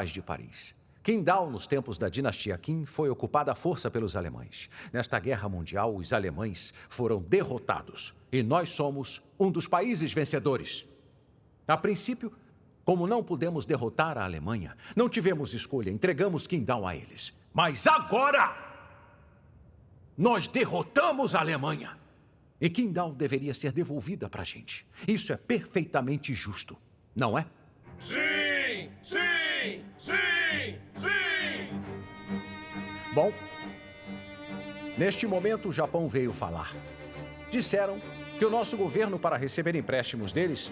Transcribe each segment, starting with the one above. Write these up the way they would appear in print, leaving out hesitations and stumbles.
Paz de Paris. Qingdao, nos tempos da dinastia Qin, foi ocupada à força pelos alemães. Nesta guerra mundial, os alemães foram derrotados e nós somos um dos países vencedores. A princípio, como não pudemos derrotar a Alemanha, não tivemos escolha, entregamos Qingdao a eles. Mas agora, nós derrotamos a Alemanha. E Qingdao deveria ser devolvida para a gente. Isso é perfeitamente justo, não é? Sim! Sim! Sim! Sim! Bom, neste momento o Japão veio falar. Disseram que o nosso governo, para receber empréstimos deles,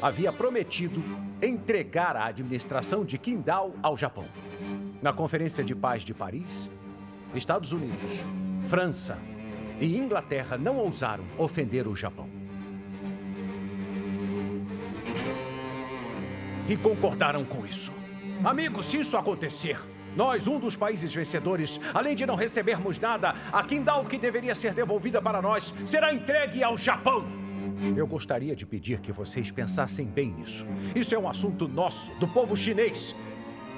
havia prometido entregar a administração de Qingdao ao Japão. Na Conferência de Paz de Paris, Estados Unidos, França e Inglaterra não ousaram ofender o Japão. E concordaram com isso. Amigos, se isso acontecer, nós, um dos países vencedores, além de não recebermos nada, a Qingdao, que deveria ser devolvida para nós, será entregue ao Japão. Eu gostaria de pedir que vocês pensassem bem nisso. Isso é um assunto nosso, do povo chinês.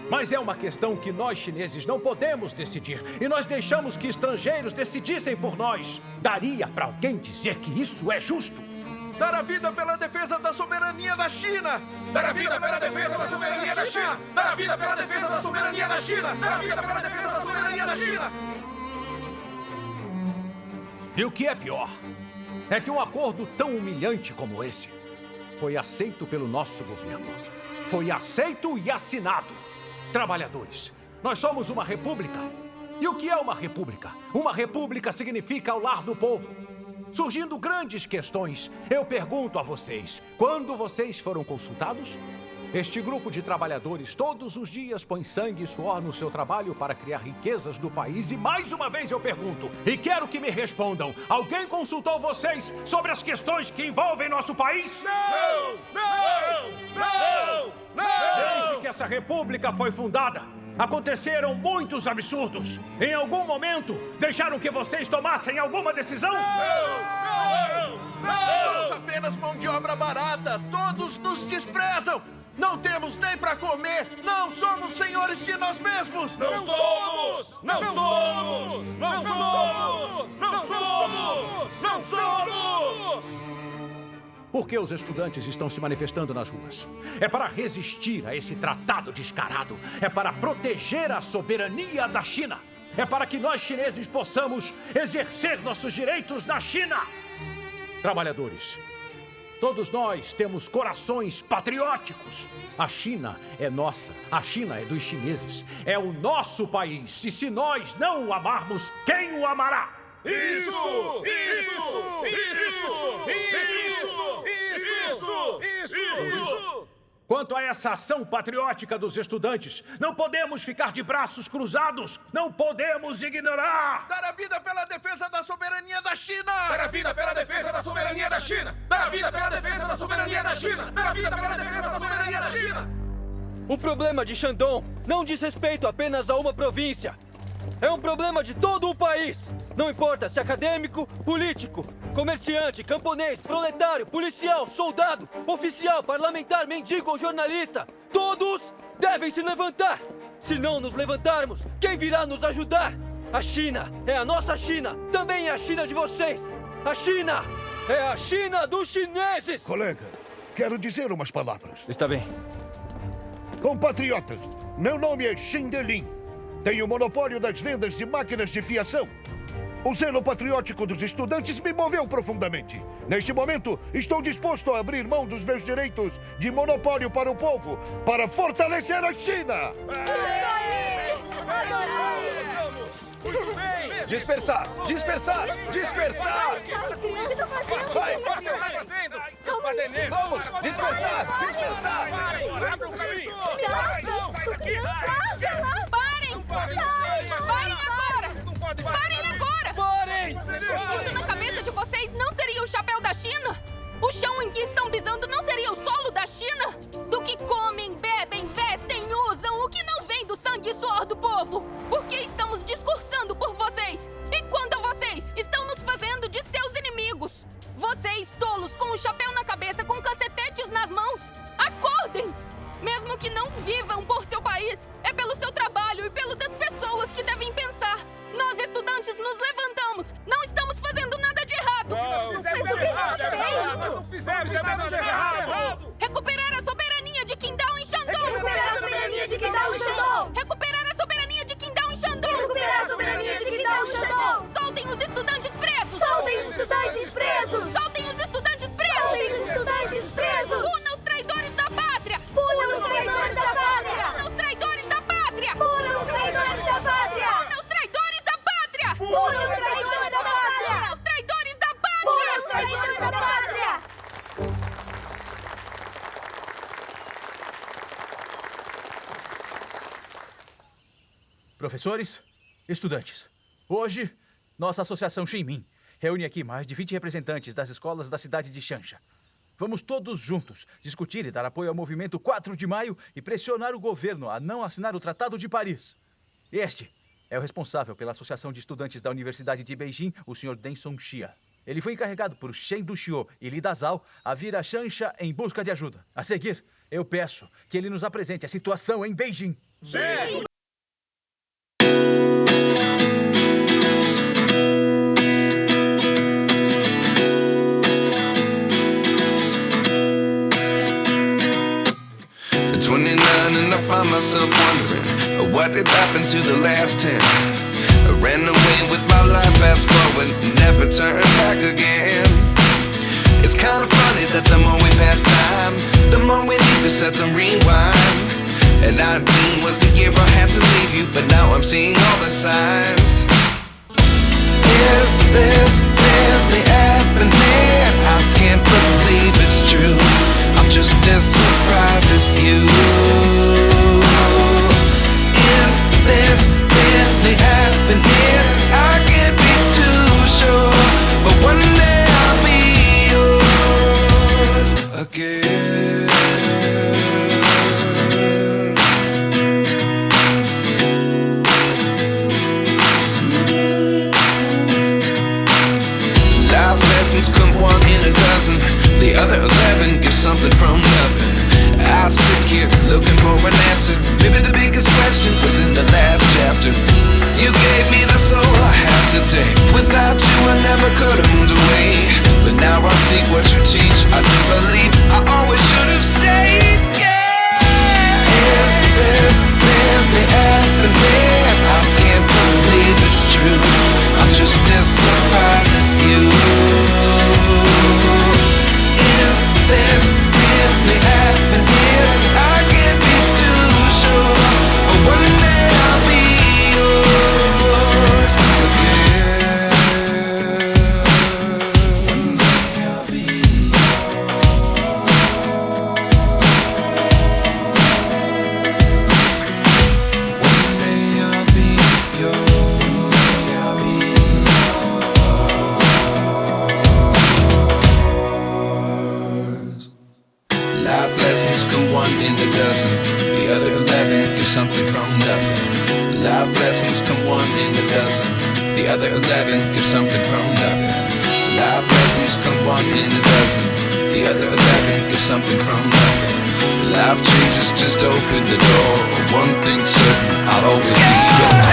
Mas é uma questão que nós chineses não podemos decidir. E nós deixamos que estrangeiros decidissem por nós. Daria para alguém dizer que isso é justo? Dar a vida pela defesa da soberania da China! Dar a vida pela defesa da soberania da China! Dar a vida pela defesa da soberania da China! Dar a vida pela defesa da soberania da China! E o que é pior é que um acordo tão humilhante como esse foi aceito pelo nosso governo. Foi aceito e assinado. Trabalhadores, nós somos uma república. E o que é uma república? Uma república significa o lar do povo. Surgindo grandes questões, eu pergunto a vocês, quando vocês foram consultados? Este grupo de trabalhadores todos os dias põe sangue e suor no seu trabalho para criar riquezas do país. E mais uma vez eu pergunto, e quero que me respondam, alguém consultou vocês sobre as questões que envolvem nosso país? Não! Não! Não! Não! Desde que essa república foi fundada, aconteceram muitos absurdos. Em algum momento, deixaram que vocês tomassem alguma decisão? Somos apenas mão de obra barata. Todos nos desprezam. Não temos nem para comer. Não somos senhores de nós mesmos. Não somos! Não somos! Não somos! Não somos! Não somos! Por que os estudantes estão se manifestando nas ruas? É para resistir a esse tratado descarado. É para proteger a soberania da China. É para que nós chineses possamos exercer nossos direitos na China. Trabalhadores, todos nós temos corações patrióticos. A China é nossa. A China é dos chineses. É o nosso país. E se nós não o amarmos, quem o amará? Isso! Isso! Isso! Isso! Isso! Quanto a essa ação patriótica dos estudantes, não podemos ficar de braços cruzados. Não podemos ignorar. Dar a vida pela defesa da soberania da China! Dar a vida pela defesa da soberania da China! Dar a vida pela defesa da soberania da China! Dar a vida pela defesa da soberania da China! O problema de Shandong não diz respeito apenas a uma província. É um problema de todo o país. Não importa se acadêmico, político, comerciante, camponês, proletário, policial, soldado, oficial, parlamentar, mendigo ou jornalista. Todos devem se levantar. Se não nos levantarmos, quem virá nos ajudar? A China é a nossa China. Também é a China de vocês. A China é a China dos chineses. Colega, quero dizer umas palavras. Está bem. Compatriotas, meu nome é Xindelin. Tenho o monopólio das vendas de máquinas de fiação. O zelo patriótico dos estudantes me moveu profundamente. Neste momento, estou disposto a abrir mão dos meus direitos de monopólio para o povo, para fortalecer a China! Muito bem! Dispersar! Dispersar! Dispersar! Vai! O que você está fazendo? Vamos! Dispersar! Dispersar! Abre o caminho! Parem! Parem agora! Parem agora! Parem! Isso na cabeça de vocês não seria o chapéu da China? O chão em que estão pisando não seria o solo da China? Do que comem, bebem, vestem, usam, o que não vem do sangue e suor do povo? Por que estamos discursando por vocês? E quanto a vocês, estão nos fazendo de seus inimigos. Vocês, tolos, com o chapéu na cabeça, com cacetetes nas mãos, acordem! Mesmo que não vivam por seu país, estudantes presos! Soltem os estudantes presos! Soltem os estudantes presos! Soltem os estudantes presos! Punam os traidores da pátria! Punam os traidores da pátria! Punam os traidores da pátria! Punam os traidores da pátria! Punam os traidores da pátria! Punam os traidores da pátria! Punam os traidores da pátria! Punam os traidores da pátria! Professores, estudantes, hoje, nossa Associação Shinmin reúne aqui mais de 20 representantes das escolas da cidade de Changsha. Vamos todos juntos discutir e dar apoio ao movimento 4 de maio e pressionar o governo a não assinar o Tratado de Paris. Este é o responsável pela Associação de Estudantes da Universidade de Beijing, o Sr. Deng Songxia. Ele foi encarregado por Shen Duxiu e Li Dazhao a vir a Changsha em busca de ajuda. A seguir, eu peço que ele nos apresente a situação em Beijing. Sim! And I find myself wondering what did happen to the last 10. I ran away with my life, fast forward, never turn back again. It's kind of funny that the more we pass time, the more we need to set the rewind. And 19 was the year I had to leave you, but now I'm seeing all the signs. Is this really happening? I can't believe it's true. I'm just as surprised as you. Is this really happening? I can't be too sure, but one day I'll be yours again. Life lessons come one in a dozen. The other 11 give something from nothing. I sit here looking for an answer. Maybe the biggest question was in the last chapter. You gave me the soul I have today. Without you I never could have moved away. But now I see what you teach. I do believe I always should have stayed. Yeah. Is this really happening? I can't believe it's true. I'm just as surprised as you. Is this really happening? I can't be too sure, but one day I'll be yours again. One day I'll be One day I'll be yours. I'll be yours. Life lessons come one in a dozen. The other 11 give something from nothing. Life lessons come one in a dozen. The other 11 give something from nothing. Life lessons come one in a dozen. The other 11 give something from nothing. Life changes just open the door. One thing's certain, I'll always be yours.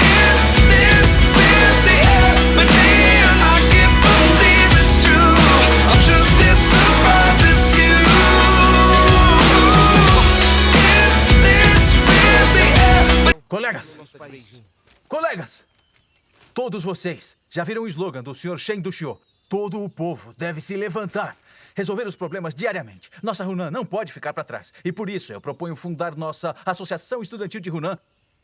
Is this really happening? I can't believe it's true. I'm just as surprised as you. Is this really happening? Colegas, todos vocês já viram o slogan do Sr. Shen Duxiu. Todo o povo deve se levantar, resolver os problemas diariamente. Nossa Hunan não pode ficar para trás. E por isso eu proponho fundar nossa Associação Estudantil de Hunan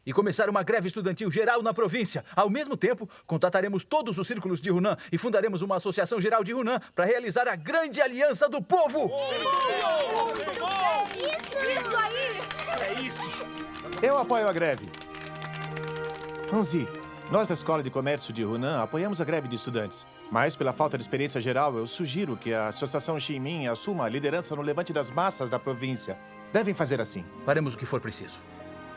e começar uma greve estudantil geral na província. Ao mesmo tempo, contataremos todos os círculos de Hunan e fundaremos uma Associação Geral de Hunan para realizar a grande aliança do povo. Isso aí! É isso! Eu apoio a greve. Hanzi, nós da Escola de Comércio de Hunan apoiamos a greve de estudantes. Mas, pela falta de experiência geral, eu sugiro que a Associação Shinmin assuma a liderança no levante das massas da província. Devem fazer assim. Faremos o que for preciso.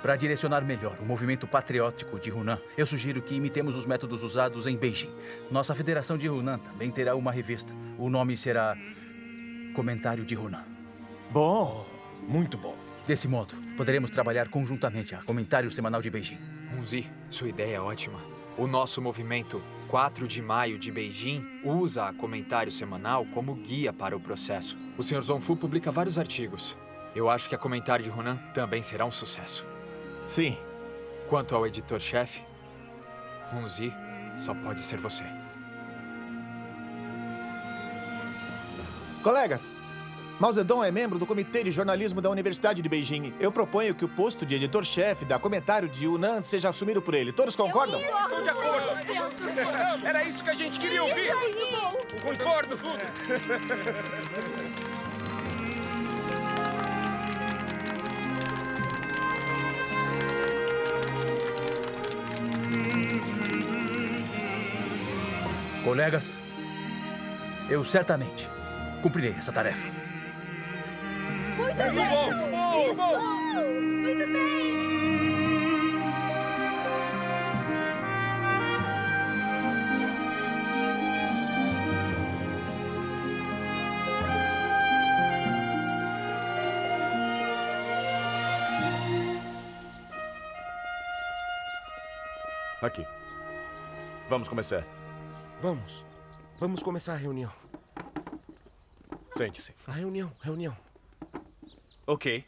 Para direcionar melhor o movimento patriótico de Hunan, eu sugiro que imitemos os métodos usados em Beijing. Nossa Federação de Hunan também terá uma revista. O nome será Comentário de Hunan. Bom, muito bom. Desse modo, poderemos trabalhar conjuntamente a Comentário Semanal de Beijing. Hunzi, sua ideia é ótima. O nosso movimento 4 de maio de Beijing usa a Comentário Semanal como guia para o processo. O Sr. Zongfu publica vários artigos. Eu acho que a Comentário de Hunan também será um sucesso. Sim. Quanto ao editor-chefe, Hunzi, Só pode ser você. Colegas, Mao Zedong é membro do Comitê de Jornalismo da Universidade de Beijing. Eu proponho que o posto de editor-chefe da Comentário de Yunnan seja assumido por ele. Todos concordam? Estou de acordo. Era isso que a gente queria ouvir. Concordo. Colegas, eu certamente cumprirei essa tarefa. Muito bem! Muito bom! Muito bem! Aqui. Vamos começar. Vamos começar a reunião. Sente-se. A reunião. Ok.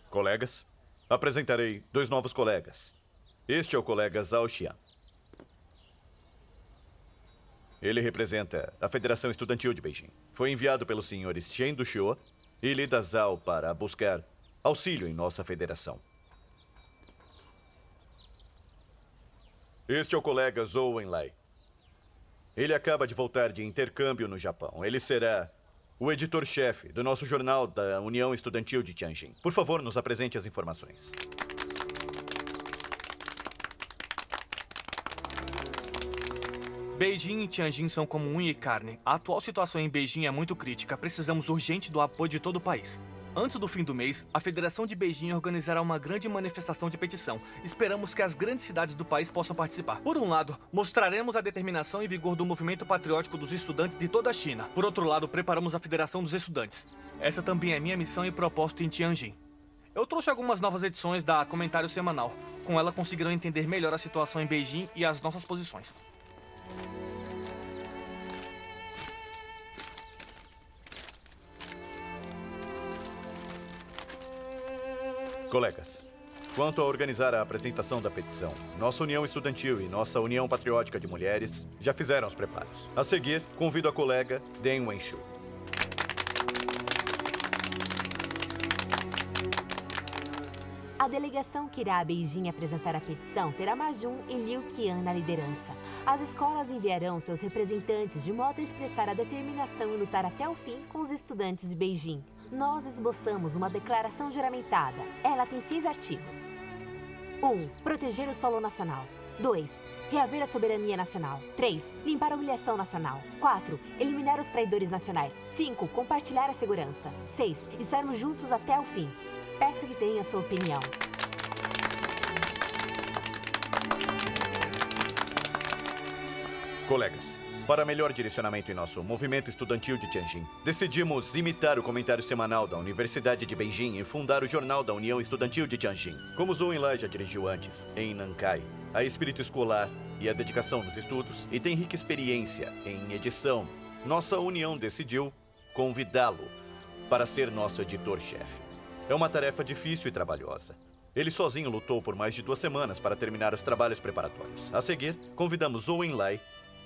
Colegas, apresentarei 2 novos colegas. Este é o colega Zhao Xian. Ele representa a Federação Estudantil de Beijing. Foi enviado pelos senhores Shen Duxiu e Li Dazhao para buscar auxílio em nossa federação. Este é o colega Zhou Enlai. Ele acaba de voltar de intercâmbio no Japão. Ele será o editor-chefe do nosso jornal da União Estudantil de Tianjin. Por favor, nos apresente as informações. Beijing e Tianjin são como unha e carne. A atual situação em Beijing é muito crítica. Precisamos urgente do apoio de todo o país. Antes do fim do mês, a Federação de Beijing organizará uma grande manifestação de petição. Esperamos que as grandes cidades do país possam participar. Por um lado, mostraremos a determinação e vigor do movimento patriótico dos estudantes de toda a China. Por outro lado, preparamos a Federação dos Estudantes. Essa também é minha missão e propósito em Tianjin. Eu trouxe algumas novas edições da Comentário Semanal. Com ela conseguirão entender melhor a situação em Beijing e as nossas posições. Colegas, quanto a organizar a apresentação da petição, nossa União Estudantil e nossa União Patriótica de Mulheres já fizeram os preparos. A seguir, convido a colega Deng Wenshu. A delegação que irá a Beijing apresentar a petição terá Ma Jun e Liu Qian na liderança. As escolas enviarão seus representantes de modo a expressar a determinação em lutar até o fim com os estudantes de Beijing. Nós esboçamos uma declaração juramentada. Ela tem 6 artigos. 1. Proteger o solo nacional. 2. Reaver a soberania nacional. 3. Limpar a humilhação nacional. 4. Eliminar os traidores nacionais. 5. Compartilhar a segurança. 6. Estarmos juntos até o fim. Peço que tenha sua opinião. Colegas, para melhor direcionamento em nosso movimento estudantil de Tianjin, decidimos imitar o comentário semanal da Universidade de Beijing e fundar o Jornal da União Estudantil de Tianjin. Como Zhou Enlai já dirigiu antes, em Nankai, a espírito escolar e a dedicação nos estudos, e tem rica experiência em edição, nossa união decidiu convidá-lo para ser nosso editor-chefe. É uma tarefa difícil e trabalhosa. Ele sozinho lutou por mais de 2 semanas para terminar os trabalhos preparatórios. A seguir, convidamos Zhou Enlai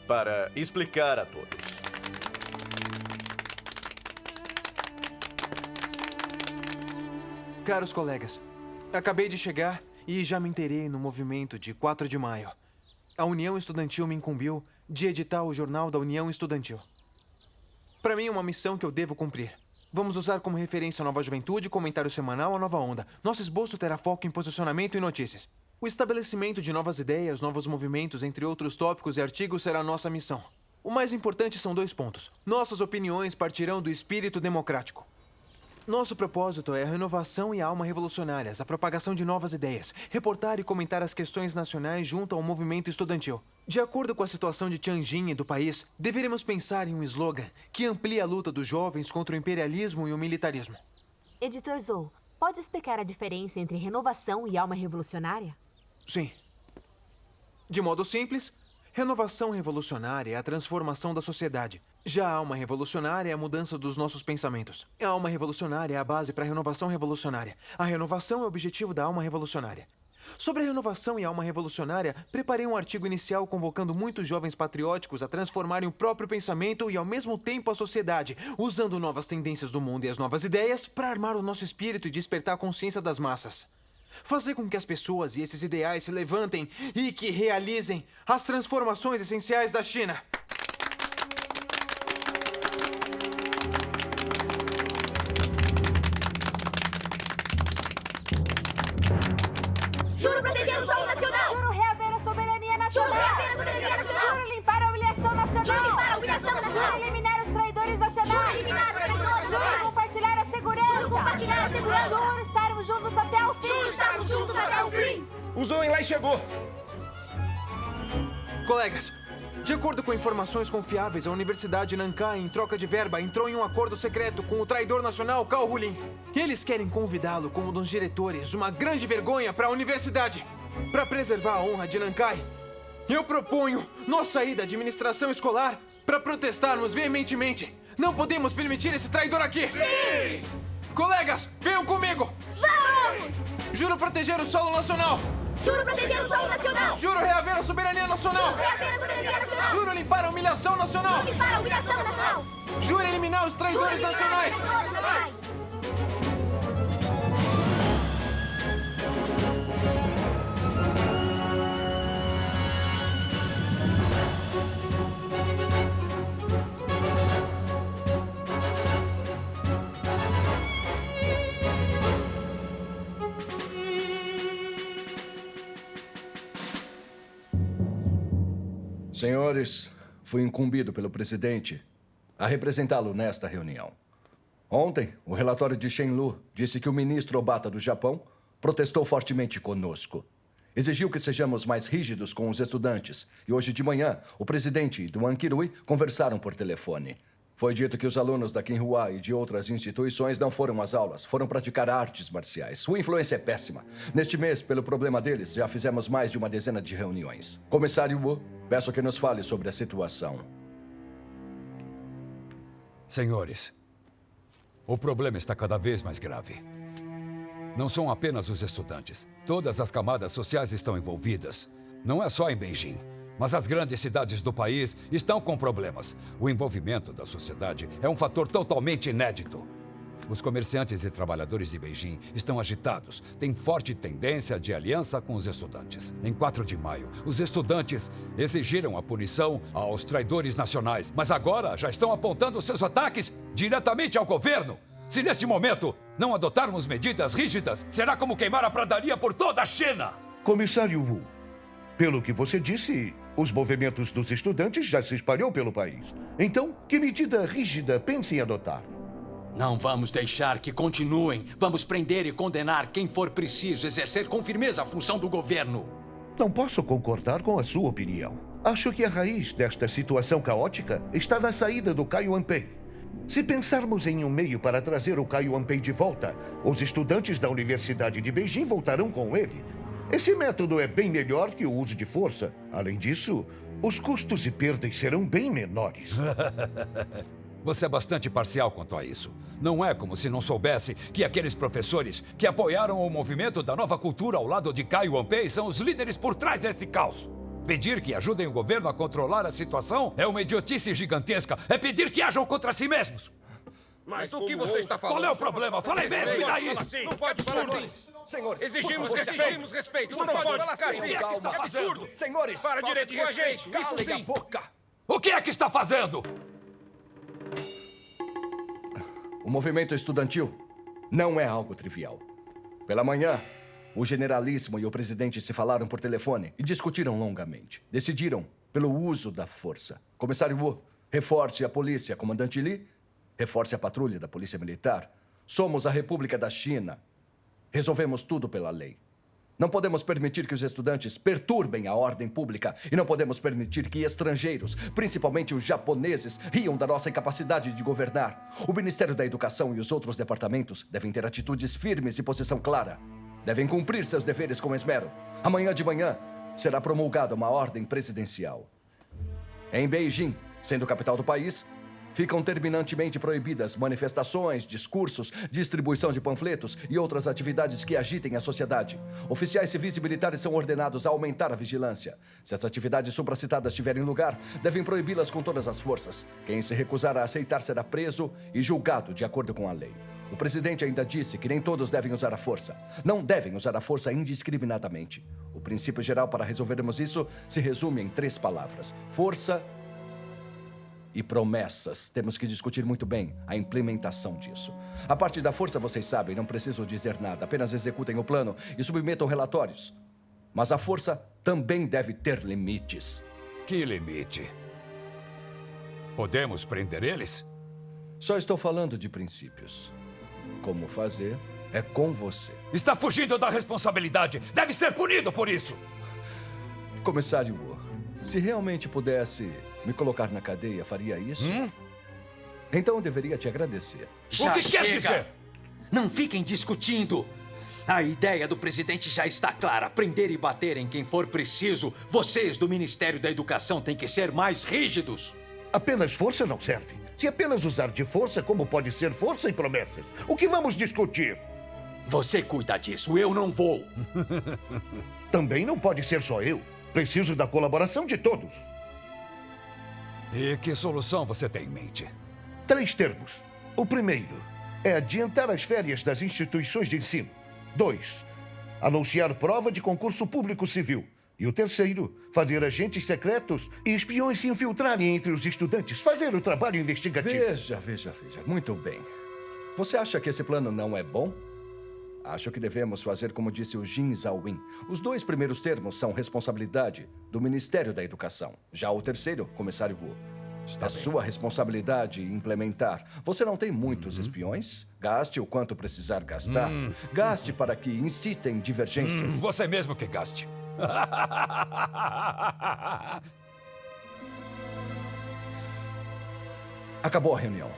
para explicar a todos. Caros colegas, acabei de chegar e já me inteirei no movimento de 4 de maio. A União Estudantil me incumbiu de editar o Jornal da União Estudantil. Para mim é uma missão que eu devo cumprir. Vamos usar como referência a Nova Juventude, Comentário Semanal, a Nova Onda. Nosso esboço terá foco em posicionamento e notícias. O estabelecimento de novas ideias, novos movimentos, entre outros tópicos e artigos, será a nossa missão. O mais importante são 2 pontos. Nossas opiniões partirão do espírito democrático. Nosso propósito é a renovação e a alma revolucionárias, a propagação de novas ideias, reportar e comentar as questões nacionais junto ao movimento estudantil. De acordo com a situação de Tianjin e do país, deveríamos pensar em um slogan que amplie a luta dos jovens contra o imperialismo e o militarismo. Editor Zhou, pode explicar a diferença entre renovação e alma revolucionária? Sim. De modo simples, renovação revolucionária é a transformação da sociedade. Já a alma revolucionária é a mudança dos nossos pensamentos. A alma revolucionária é a base para a renovação revolucionária. A renovação é o objetivo da alma revolucionária. Sobre a renovação e a alma revolucionária, preparei um artigo inicial convocando muitos jovens patrióticos a transformarem o próprio pensamento e, ao mesmo tempo, a sociedade, usando novas tendências do mundo e as novas ideias para armar o nosso espírito e despertar a consciência das massas. Fazer com que as pessoas e esses ideais se levantem e que realizem as transformações essenciais da China. Juro proteger o solo nacional! Juro reaver a soberania nacional! Juro reaver a soberania nacional! Juro limpar a humilhação nacional! Juro limpar a humilhação nacional! Juro eliminar os traidores nacionais! Juro eliminar os traidores Juro nacionais! compartilhar a segurança! Juro compartilhar a segurança! Juro estarmos juntos até o fim! Juro estarmos juntos até o fim! O Zhou Enlai chegou! Colegas, de acordo com informações confiáveis, a Universidade Nankai, em troca de verba, entrou em um acordo secreto com o traidor nacional Cao Hulin. Eles querem convidá-lo como um dos diretores, uma grande vergonha para a universidade. Para preservar a honra de Nankai, eu proponho nós sair da administração escolar para protestarmos veementemente. Não podemos permitir esse traidor aqui! Sim! Colegas, venham comigo! Vamos! Juro proteger o solo nacional! Juro proteger o solo nacional! Juro reaver a soberania nacional! Juro reaver a soberania nacional! Juro limpar a humilhação nacional! Juro limpar a humilhação nacional! Juro eliminar os traidores nacionais! Senhores, fui incumbido pelo presidente a representá-lo nesta reunião. Ontem, o relatório de Shen Lu disse que o ministro Obata do Japão protestou fortemente conosco. Exigiu que sejamos mais rígidos com os estudantes. E hoje de manhã, o presidente e Duan Kirui conversaram por telefone. Foi dito que os alunos da Qinghua e de outras instituições não foram às aulas, foram praticar artes marciais. Sua influência é péssima. Neste mês, pelo problema deles, já fizemos mais de uma dezena de reuniões. Comissário Wu, peço que nos fale sobre a situação. Senhores, o problema está cada vez mais grave. Não são apenas os estudantes. Todas as camadas sociais estão envolvidas. Não é só em Beijing. Mas as grandes cidades do país estão com problemas. O envolvimento da sociedade é um fator totalmente inédito. Os comerciantes e trabalhadores de Beijing estão agitados. Têm forte tendência de aliança com os estudantes. Em 4 de maio, os estudantes exigiram a punição aos traidores nacionais. Mas agora já estão apontando seus ataques diretamente ao governo. Se nesse momento não adotarmos medidas rígidas, será como queimar a pradaria por toda a China. Comissário Wu, pelo que você disse, os movimentos dos estudantes já se espalhou pelo país. Então, que medida rígida pensa em adotar? Não vamos deixar que continuem. Vamos prender e condenar quem for preciso exercer com firmeza a função do governo. Não posso concordar com a sua opinião. Acho que a raiz desta situação caótica está na saída do Cai Yuanpei. Se pensarmos em um meio para trazer o Cai Yuanpei de volta, os estudantes da Universidade de Beijing voltarão com ele. Esse método é bem melhor que o uso de força. Além disso, os custos e perdas serão bem menores. Você é bastante parcial quanto a isso. Não é como se não soubesse que aqueles professores que apoiaram o movimento da nova cultura ao lado de Cai Yuanpei são os líderes por trás desse caos. Pedir que ajudem o governo a controlar a situação é uma idiotice gigantesca. É pedir que ajam contra si mesmos. Mas o que você está falando? Qual é o problema? Falei mesmo, e daí? Assim. Não pode falar assim. Senhores, exigimos respeito. Isso não pode falar assim. O que é que está fazendo? Senhores, para direito com a gente. Isso sim. A boca. O que é que está fazendo? O movimento estudantil não é algo trivial. Pela manhã, o generalíssimo e o presidente se falaram por telefone e discutiram longamente. Decidiram pelo uso da força. Comissário Wu, reforce a polícia. Comandante Li, reforce a patrulha da Polícia Militar. Somos a República da China. Resolvemos tudo pela lei. Não podemos permitir que os estudantes perturbem a ordem pública e não podemos permitir que estrangeiros, principalmente os japoneses, riam da nossa incapacidade de governar. O Ministério da Educação e os outros departamentos devem ter atitudes firmes e posição clara. Devem cumprir seus deveres com esmero. Amanhã de manhã será promulgada uma ordem presidencial. Em Beijing, sendo capital do país, Ficam terminantemente proibidas manifestações, discursos, distribuição de panfletos e outras atividades que agitem a sociedade. Oficiais civis e militares são ordenados a aumentar a vigilância. Se as atividades supracitadas tiverem lugar, devem proibi-las com todas as forças. Quem se recusar a aceitar será preso e julgado de acordo com a lei. O presidente ainda disse que nem todos devem usar a força. Não devem usar a força indiscriminadamente. O princípio geral para resolvermos isso se resume em 3 palavras: força e promessas. Temos que discutir muito bem a implementação disso. A parte da força, vocês sabem, não preciso dizer nada. Apenas executem o plano e submetam relatórios. Mas a força também deve ter limites. Que limite? Podemos prender eles? Só estou falando de princípios. Como fazer é com você. Está fugindo da responsabilidade. Deve ser punido por isso. Comissário Wu, se realmente pudesse me colocar na cadeia, faria isso? Então eu deveria te agradecer. O que quer dizer? Não fiquem discutindo. A ideia do presidente já está clara. Prender e bater em quem for preciso. Vocês do Ministério da Educação têm que ser mais rígidos. Apenas força não serve. Se apenas usar de força, como pode ser força e promessas? O que vamos discutir? Você cuida disso, eu não vou. Também não pode ser só eu. Preciso da colaboração de todos. E que solução você tem em mente? 3 termos. O primeiro é adiantar as férias das instituições de ensino. 2, anunciar prova de concurso público civil. E o terceiro, fazer agentes secretos e espiões se infiltrarem entre os estudantes. Fazer o trabalho investigativo. Veja. Muito bem. Você acha que esse plano não é bom? Acho que devemos fazer como disse o Jin Zhaowin. Os 2 primeiros termos são responsabilidade do Ministério da Educação. Já o terceiro, comissário Wu, é sua responsabilidade implementar. Você não tem muitos espiões? Gaste o quanto precisar gastar. Gaste para que incitem divergências. Você mesmo que gaste. Acabou a reunião.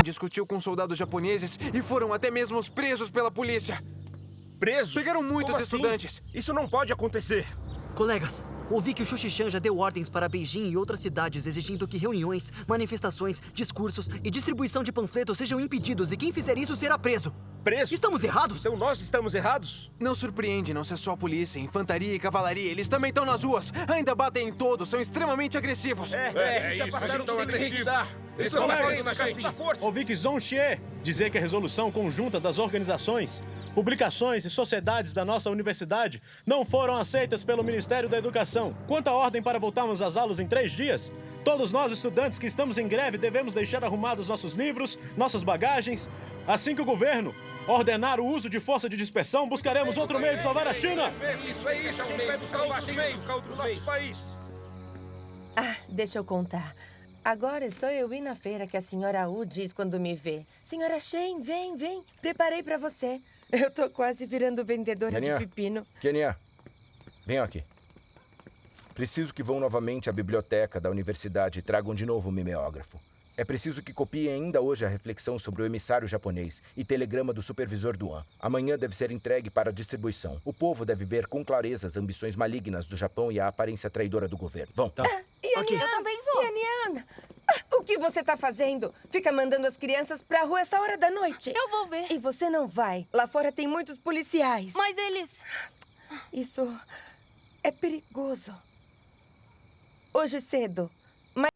Discutiu com soldados japoneses e foram até mesmo presos pela polícia. Presos? Pegaram muitos Como estudantes. Assim? Isso não pode acontecer. Colegas, ouvi que o Xuxixan já deu ordens para Beijing e outras cidades exigindo que reuniões, manifestações, discursos e distribuição de panfletos sejam impedidos e quem fizer isso será preso. Preso? Estamos errados? Então nós estamos errados? Não surpreende não ser só a polícia, infantaria e cavalaria. Eles também estão nas ruas. Ainda batem em todos, são extremamente agressivos. Já passaram do limite que dá. Isso não pode mais assim. Ouvi que Zhong Xie dizer que a resolução conjunta das organizações, publicações e sociedades da nossa universidade não foram aceitas pelo Ministério da Educação. Quanto à ordem para voltarmos às aulas em 3 dias, todos nós, estudantes que estamos em greve, devemos deixar arrumados nossos livros, nossas bagagens. Assim que o governo ordenar o uso de força de dispersão, buscaremos outro meio de salvar a China. Isso, a gente vai buscar outros meios, nosso país. Ah, deixa eu contar. Agora é só eu ir na feira que a senhora Wu diz quando me vê. Senhora Shen, vem. Preparei pra você. Eu tô quase virando vendedora de pepino. Kenia, venham aqui. Preciso que vão novamente à biblioteca da universidade e tragam de novo o mimeógrafo. É preciso que copiem ainda hoje a reflexão sobre o emissário japonês e telegrama do supervisor Duan. Amanhã deve ser entregue para distribuição. O povo deve ver com clareza as ambições malignas do Japão e a aparência traidora do governo. Vão. Yanian, eu também vou. Yanian, o que você tá fazendo? Fica mandando as crianças pra rua essa hora da noite. Eu vou ver. E você não vai. Lá fora tem muitos policiais. Mas eles... Isso é perigoso. hoje cedo. Mas...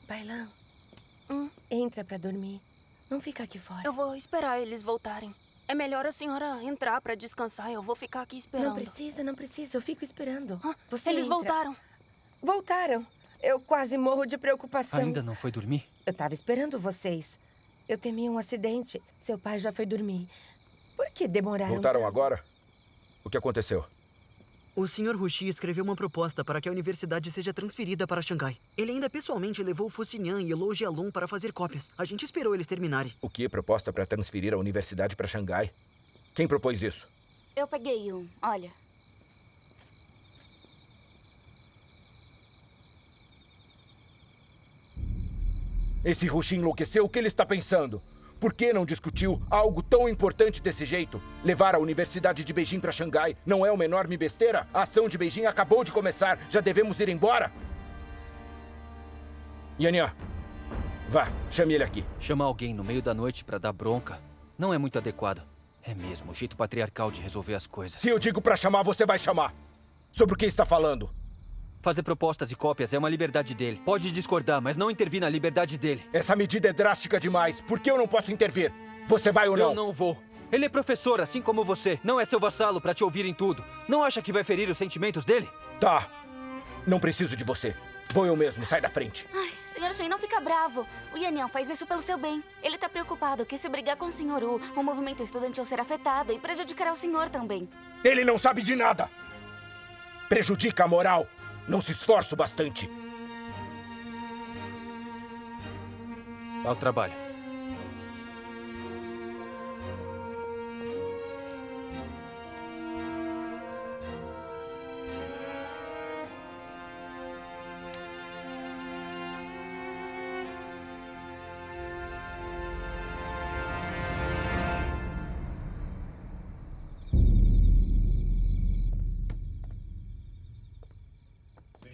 Bailão, entra pra dormir. Não fica aqui fora. Eu vou esperar eles voltarem. É melhor a senhora entrar pra descansar. Eu vou ficar aqui esperando. Não precisa. Eu fico esperando. Eles voltaram. Voltaram. Eu quase morro de preocupação. Ainda não foi dormir? Eu tava esperando vocês. Eu temia um acidente. Seu pai já foi dormir. Por que demoraram Voltaram tanto? agora? O que aconteceu? O Sr. Rushi escreveu uma proposta para que a universidade seja transferida para Xangai. Ele ainda pessoalmente levou Fu Xinyan e Lou Jialong para fazer cópias. A gente esperou eles terminarem. O que? Proposta para transferir a universidade para Xangai? Quem propôs isso? Eu peguei um. Olha. Esse Rushi enlouqueceu? O que ele está pensando? Por que não discutiu algo tão importante desse jeito? Levar a Universidade de Beijing para Xangai não é uma enorme besteira? A ação de Beijing acabou de começar. Já devemos ir embora? Yanyan, vá, chame ele aqui. Chamar alguém no meio da noite para dar bronca não é muito adequado. É mesmo o jeito patriarcal de resolver as coisas. Se eu digo para chamar, você vai chamar. Sobre o que está falando? Fazer propostas e cópias é uma liberdade dele. Pode discordar, mas não intervir na liberdade dele. Essa medida é drástica demais. Por que eu não posso intervir? Você vai ou não? Eu não vou. Ele é professor, assim como você. Não é seu vassalo pra te ouvir em tudo. Não acha que vai ferir os sentimentos dele? Tá. Não preciso de você. Vou eu mesmo. Sai da frente. Ai, Sr. Shen, não fica bravo. O Yanyan faz isso pelo seu bem. Ele tá preocupado que se brigar com o Sr. Wu, o movimento estudantil será afetado e prejudicará o senhor também. Ele não sabe de nada. Prejudica a moral. Não se esforça bastante. Ao trabalho.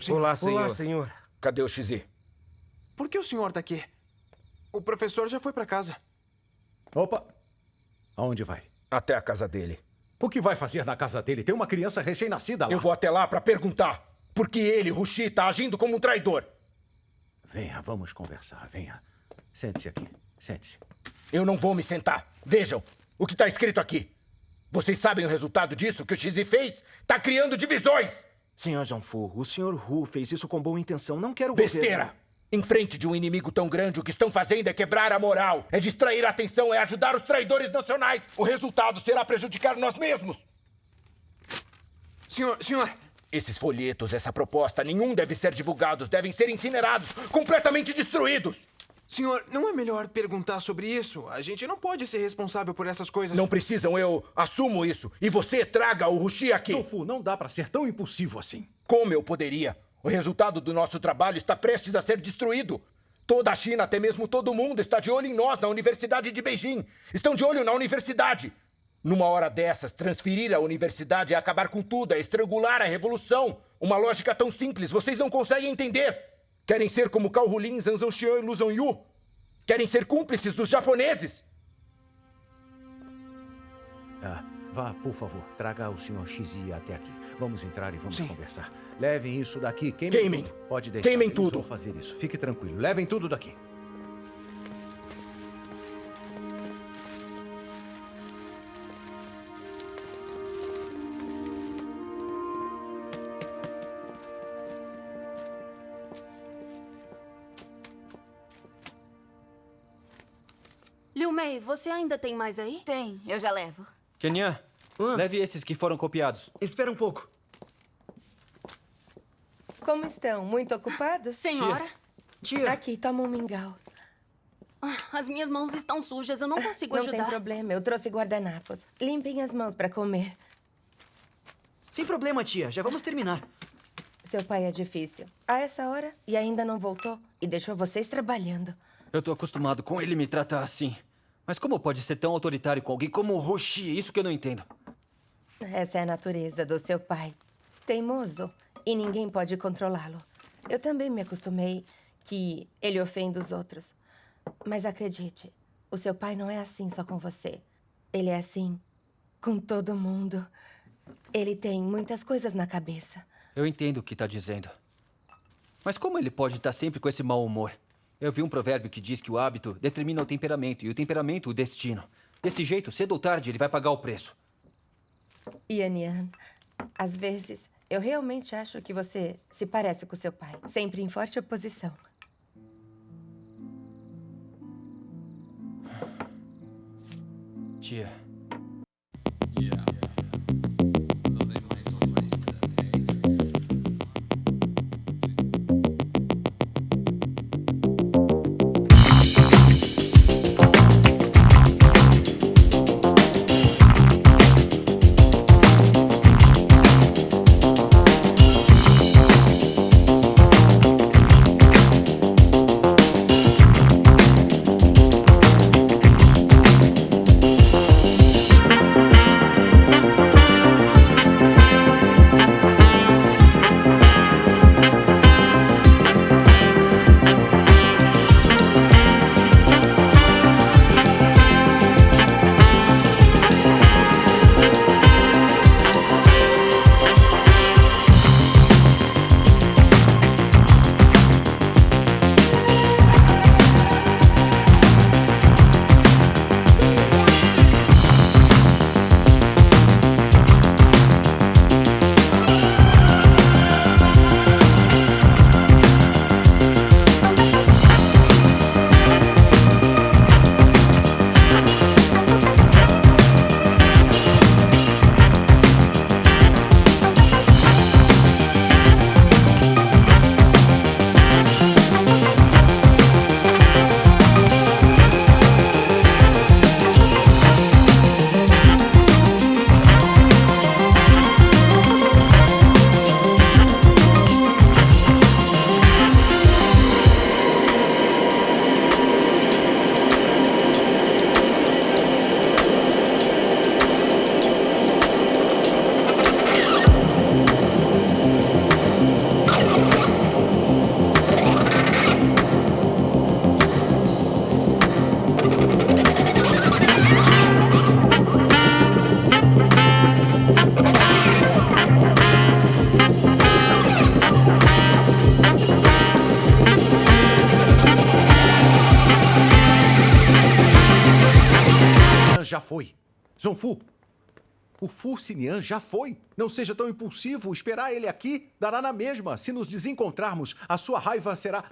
Olá, senhor. Olá, senhor. Cadê o Shizi? Por que o senhor tá aqui? O professor já foi pra casa. Opa! Aonde vai? Até a casa dele. O que vai fazer na casa dele? Tem uma criança recém-nascida lá. Eu vou até lá pra perguntar. Por que ele, Rushi, tá agindo como um traidor? Venha, vamos conversar. Venha. Sente-se aqui. Sente-se. Eu não vou me sentar. Vejam o que tá escrito aqui. Vocês sabem o resultado disso que o Shizi fez? Tá criando divisões! Senhor Zhongfu, o Sr. Hu fez isso com boa intenção. Não quero besteira! Em frente de um inimigo tão grande, o que estão fazendo é quebrar a moral. É distrair a atenção, é ajudar os traidores nacionais. O resultado será prejudicar nós mesmos. Senhor... Esses folhetos, essa proposta, nenhum deve ser divulgados. Devem ser incinerados, completamente destruídos. Senhor, não é melhor perguntar sobre isso? A gente não pode ser responsável por essas coisas. Não precisam, eu assumo isso. E você traga o Rushi aqui. Zhongfu, não dá pra ser tão impulsivo assim. Como eu poderia? O resultado do nosso trabalho está prestes a ser destruído. Toda a China, até mesmo todo mundo, está de olho em nós, na Universidade de Beijing. Estão de olho na universidade. Numa hora dessas, transferir a universidade é acabar com tudo, é estrangular a revolução. Uma lógica tão simples, vocês não conseguem entender. Querem ser como Cao Rulin, Zhang Zhongxian e Lu Zhongyu? Querem ser cúmplices dos japoneses? Vá, por favor. Traga o Sr. Shizi até aqui. Vamos entrar e vamos conversar. Levem isso daqui. Queimem tudo. Pode deixar. Queimem Eles tudo. vão fazer isso. Fique tranquilo. Levem tudo daqui. Liu Mei, você ainda tem mais aí? Tem, eu já levo. Kenyan, leve esses que foram copiados. Espera um pouco. Como estão? Muito ocupados? Senhora? Tia. Aqui, toma um mingau. As minhas mãos estão sujas, eu não consigo ajudar. Não tem problema, eu trouxe guardanapos. Limpem as mãos para comer. Sem problema, tia. Já vamos terminar. Seu pai é difícil. A essa hora e ainda não voltou e deixou vocês trabalhando. Eu tô acostumado com ele me tratar assim. Mas como pode ser tão autoritário com alguém como o Roshi? Isso que eu não entendo. Essa é a natureza do seu pai. Teimoso. E ninguém pode controlá-lo. Eu também me acostumei que ele ofende os outros. Mas acredite, o seu pai não é assim só com você. Ele é assim com todo mundo. Ele tem muitas coisas na cabeça. Eu entendo o que tá dizendo. Mas como ele pode estar sempre com esse mau humor? Eu vi um provérbio que diz que o hábito determina o temperamento e o temperamento o destino. Desse jeito, cedo ou tarde, ele vai pagar o preço. Yan, às vezes, eu realmente acho que você se parece com seu pai. Sempre em forte oposição. Tia. Já foi. Zonfu, o Fu Xinian já foi. Não seja tão impulsivo. Esperar ele aqui dará na mesma. Se nos desencontrarmos, a sua raiva será...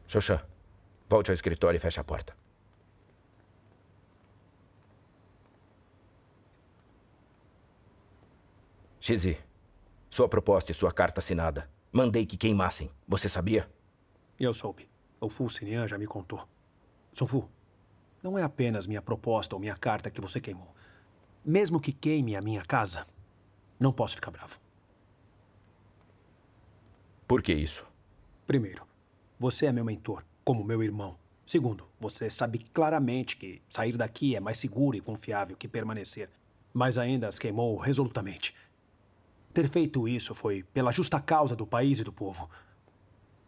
Xoxã, volte ao escritório e feche a porta. Shizi, sua proposta e sua carta assinada. Mandei que queimassem. Você sabia? Eu soube. O Fu Xinian já me contou. Zonfu, não é apenas minha proposta ou minha carta que você queimou. Mesmo que queime a minha casa, não posso ficar bravo. Por que isso? Primeiro, você é meu mentor, como meu irmão. Segundo, você sabe claramente que sair daqui é mais seguro e confiável que permanecer, mas ainda as queimou resolutamente. Ter feito isso foi pela justa causa do país e do povo.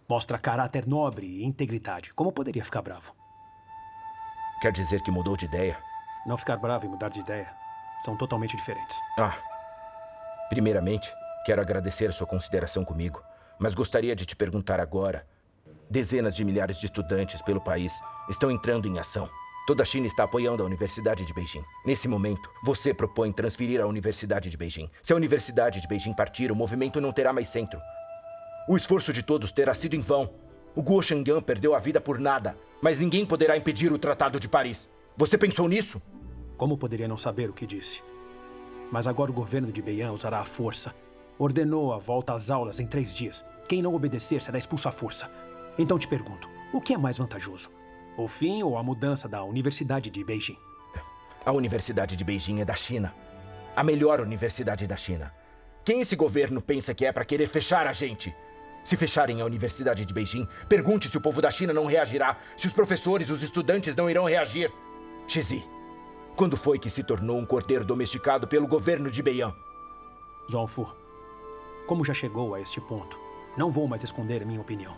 Mostra caráter nobre e integridade. Como poderia ficar bravo? Quer dizer que mudou de ideia? Não ficar bravo e mudar de ideia são totalmente diferentes. Primeiramente, quero agradecer a sua consideração comigo, mas gostaria de te perguntar agora. Dezenas de milhares de estudantes pelo país estão entrando em ação. Toda a China está apoiando a Universidade de Beijing. Nesse momento, você propõe transferir a Universidade de Beijing. Se a Universidade de Beijing partir, o movimento não terá mais centro. O esforço de todos terá sido em vão. O Guo Shenyan perdeu a vida por nada, mas ninguém poderá impedir o Tratado de Paris. Você pensou nisso? Como poderia não saber o que disse? Mas agora o governo de Beian usará a força. Ordenou a volta às aulas em 3 dias. Quem não obedecer será expulso à força. Então te pergunto, o que é mais vantajoso? O fim ou a mudança da Universidade de Beijing? A Universidade de Beijing é da China. A melhor universidade da China. Quem esse governo pensa que é para querer fechar a gente? Se fecharem a Universidade de Beijing, pergunte se o povo da China não reagirá, se os professores e os estudantes não irão reagir. Shizi, quando foi que se tornou um cordeiro domesticado pelo governo de Beian? Zhongfu, como já chegou a este ponto, não vou mais esconder a minha opinião.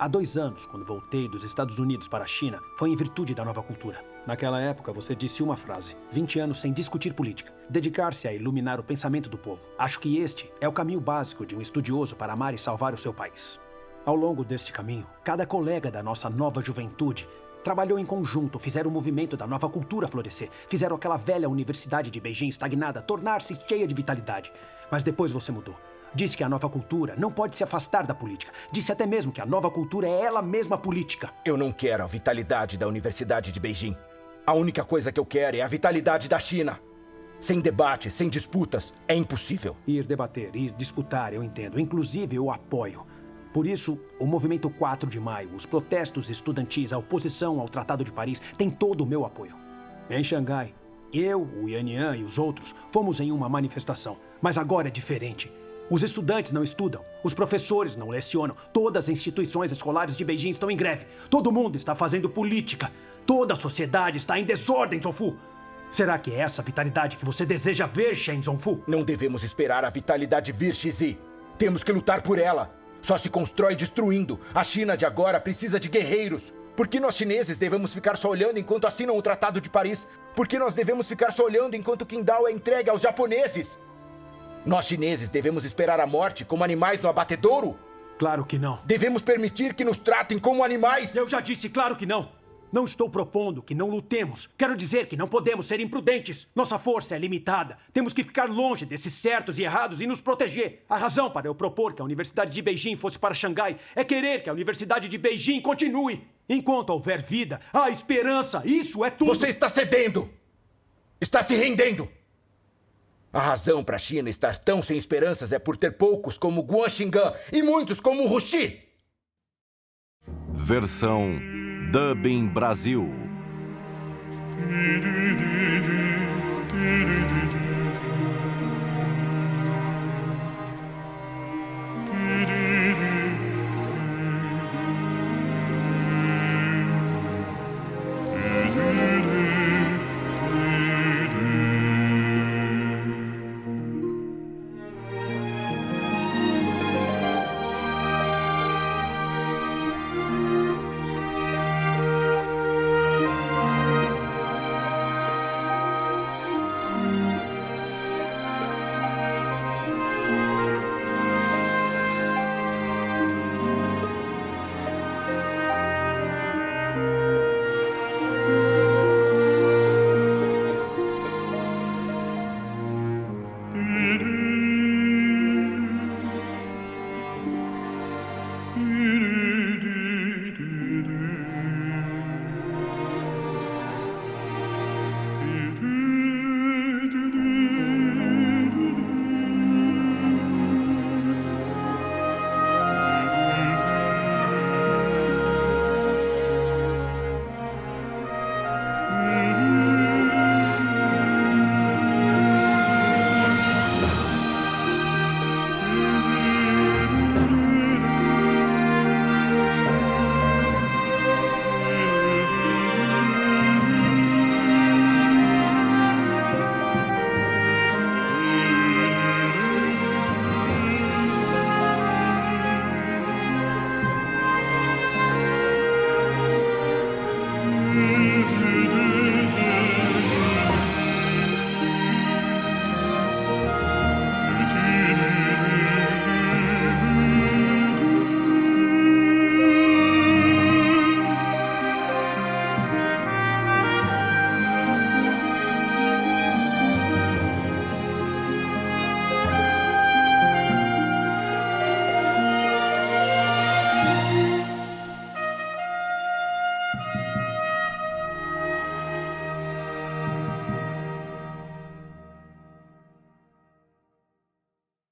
Há 2 anos, quando voltei dos Estados Unidos para a China, foi em virtude da nova cultura. Naquela época, você disse uma frase: 20 anos sem discutir política. Dedicar-se a iluminar o pensamento do povo. Acho que este é o caminho básico de um estudioso para amar e salvar o seu país. Ao longo deste caminho, cada colega da nossa nova juventude trabalhou em conjunto, fizeram o movimento da nova cultura florescer, fizeram aquela velha Universidade de Beijing estagnada tornar-se cheia de vitalidade. Mas depois você mudou. Disse que a nova cultura não pode se afastar da política. Disse até mesmo que a nova cultura é ela mesma a política. Eu não quero a vitalidade da Universidade de Beijing. A única coisa que eu quero é a vitalidade da China. Sem debate, sem disputas, é impossível. Ir debater, ir disputar, eu entendo. Inclusive, eu apoio. Por isso, o movimento 4 de maio, os protestos estudantis, a oposição ao Tratado de Paris, tem todo o meu apoio. Em Xangai, eu, o Yan e os outros fomos em uma manifestação. Mas agora é diferente. Os estudantes não estudam, os professores não lecionam, todas as instituições escolares de Beijing estão em greve. Todo mundo está fazendo política. Toda a sociedade está em desordem, Zhongfu. Será que é essa vitalidade que você deseja ver, Shen Zhongfu? Não devemos esperar a vitalidade vir, Shizi. Temos que lutar por ela. Só se constrói destruindo. A China de agora precisa de guerreiros. Por que nós chineses devemos ficar só olhando enquanto assinam o Tratado de Paris? Por que nós devemos ficar só olhando enquanto Qingdao é entregue aos japoneses? Nós chineses devemos esperar a morte como animais no abatedouro? Claro que não. Devemos permitir que nos tratem como animais? Eu já disse claro que não. Não estou propondo que não lutemos. Quero dizer que não podemos ser imprudentes. Nossa força é limitada. Temos que ficar longe desses certos e errados e nos proteger. A razão para eu propor que a Universidade de Beijing fosse para Xangai é querer que a Universidade de Beijing continue. Enquanto houver vida, há esperança. Isso é tudo. Você está cedendo. Está se rendendo. A razão para a China estar tão sem esperanças é por ter poucos como Guo Xingan e muitos como Hu Xi. Versão Dubbing Brasil. Did